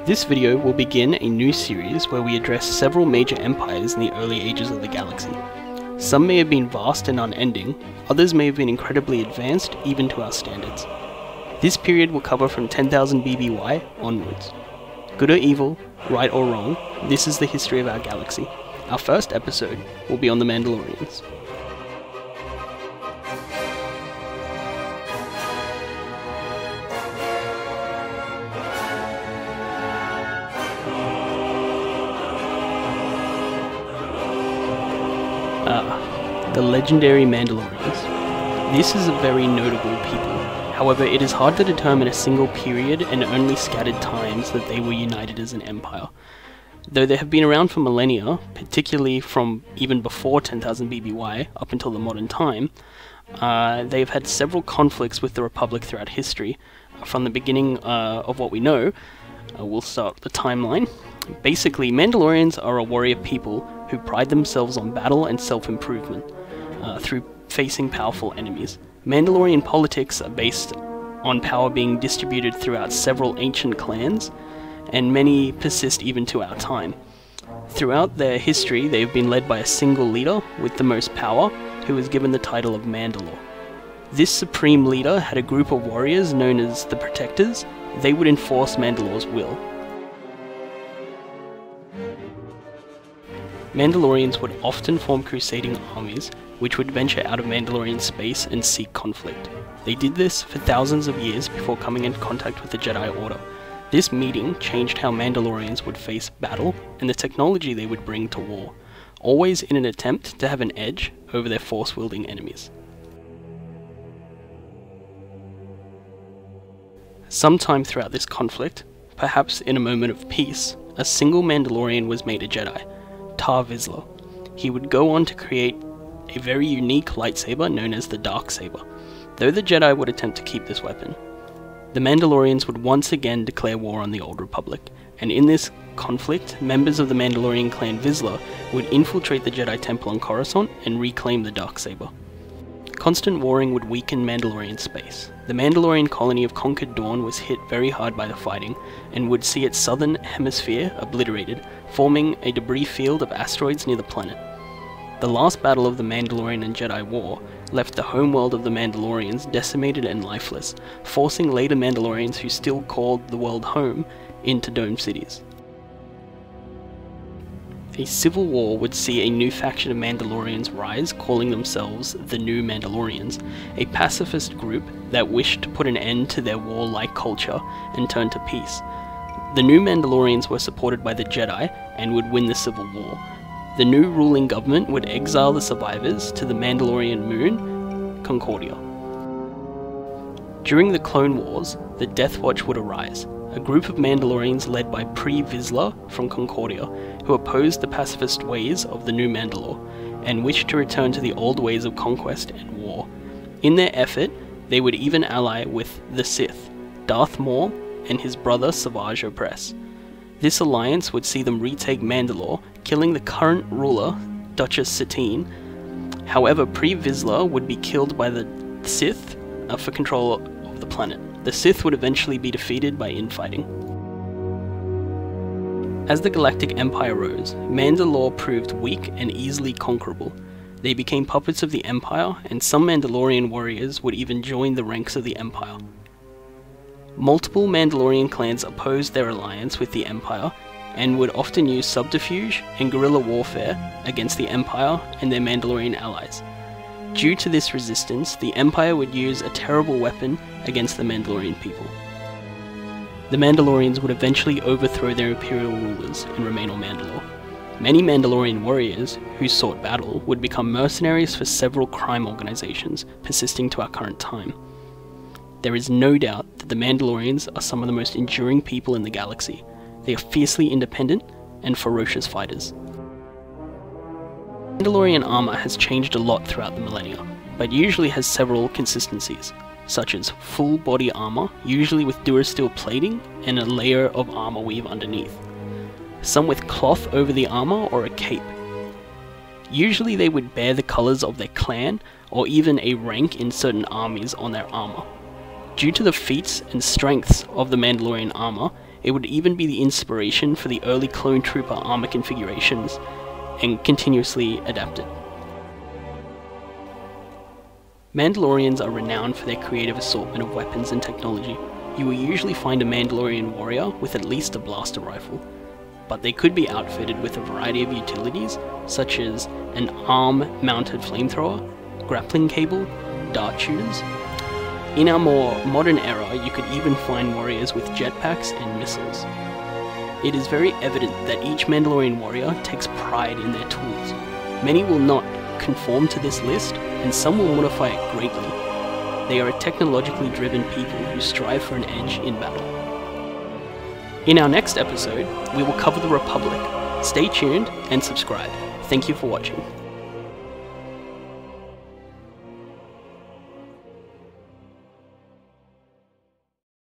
This video will begin a new series where we address several major empires in the early ages of the galaxy. Some may have been vast and unending, others may have been incredibly advanced even to our standards. This period will cover from 10,000 BBY onwards. Good or evil, right or wrong, this is the history of our galaxy. Our first episode will be on the Mandalorians. The legendary Mandalorians. This is a very notable people. However, it is hard to determine a single period and only scattered times that they were united as an empire. Though they have been around for millennia, particularly from even before 10,000 BBY up until the modern time, they have had several conflicts with the Republic throughout history. From the beginning of what we know, we'll start the timeline. Basically, Mandalorians are a warrior people who pride themselves on battle and self-improvement through facing powerful enemies. Mandalorian politics are based on power being distributed throughout several ancient clans, and many persist even to our time. Throughout their history, they have been led by a single leader with the most power, who is given the title of Mandalore. This supreme leader had a group of warriors known as the Protectors. They would enforce Mandalore's will. Mandalorians would often form crusading armies, which would venture out of Mandalorian space and seek conflict. They did this for thousands of years before coming into contact with the Jedi Order. This meeting changed how Mandalorians would face battle and the technology they would bring to war, always in an attempt to have an edge over their force-wielding enemies. Sometime throughout this conflict, perhaps in a moment of peace, a single Mandalorian was made a Jedi, Taris. He would go on to create a very unique lightsaber known as the Darksaber, though the Jedi would attempt to keep this weapon. The Mandalorians would once again declare war on the Old Republic, and in this conflict, members of the Mandalorian clan Vizsla would infiltrate the Jedi Temple on Coruscant and reclaim the Darksaber. Constant warring would weaken Mandalorian space. The Mandalorian colony of Conquered Dawn was hit very hard by the fighting, and would see its southern hemisphere obliterated, forming a debris field of asteroids near the planet. The last battle of the Mandalorian and Jedi War left the homeworld of the Mandalorians decimated and lifeless, forcing later Mandalorians who still called the world home into domed cities. A civil war would see a new faction of Mandalorians rise, calling themselves the New Mandalorians, a pacifist group that wished to put an end to their warlike culture and turn to peace. The New Mandalorians were supported by the Jedi and would win the civil war. The new ruling government would exile the survivors to the Mandalorian moon, Concordia. During the Clone Wars, the Death Watch would arise, a group of Mandalorians led by Vizsla from Concordia, who opposed the pacifist ways of the new Mandalore, and wished to return to the old ways of conquest and war. In their effort, they would even ally with the Sith, Darth Maul and his brother Savage Opress. This alliance would see them retake Mandalore, killing the current ruler, Duchess Satine. However, Vizsla would be killed by the Sith for control of the planet. The Sith would eventually be defeated by infighting. As the Galactic Empire rose, Mandalore proved weak and easily conquerable. They became puppets of the Empire, and some Mandalorian warriors would even join the ranks of the Empire. Multiple Mandalorian clans opposed their alliance with the Empire, and would often use subterfuge and guerrilla warfare against the Empire and their Mandalorian allies. Due to this resistance, the Empire would use a terrible weapon against the Mandalorian people. The Mandalorians would eventually overthrow their Imperial rulers and remain on Mandalore. Many Mandalorian warriors who sought battle would become mercenaries for several crime organizations, persisting to our current time. There is no doubt that the Mandalorians are some of the most enduring people in the galaxy. They are fiercely independent and ferocious fighters. Mandalorian armor has changed a lot throughout the millennia, but usually has several consistencies, such as full body armor, usually with Durasteel plating and a layer of armor weave underneath. Some with cloth over the armor or a cape. Usually they would bear the colors of their clan or even a rank in certain armies on their armor. Due to the feats and strengths of the Mandalorian armor, It would even be the inspiration for the early clone trooper armor configurations, and continuously adapted. Mandalorians are renowned for their creative assortment of weapons and technology. You will usually find a Mandalorian warrior with at least a blaster rifle, but they could be outfitted with a variety of utilities, such as an arm-mounted flamethrower, grappling cable, dart shooters. In our more modern era, you could even find warriors with jetpacks and missiles. It is very evident that each Mandalorian warrior takes pride in their tools. Many will not conform to this list, and some will modify it greatly. They are a technologically driven people who strive for an edge in battle. In our next episode, we will cover the Republic. Stay tuned and subscribe. Thank you for watching.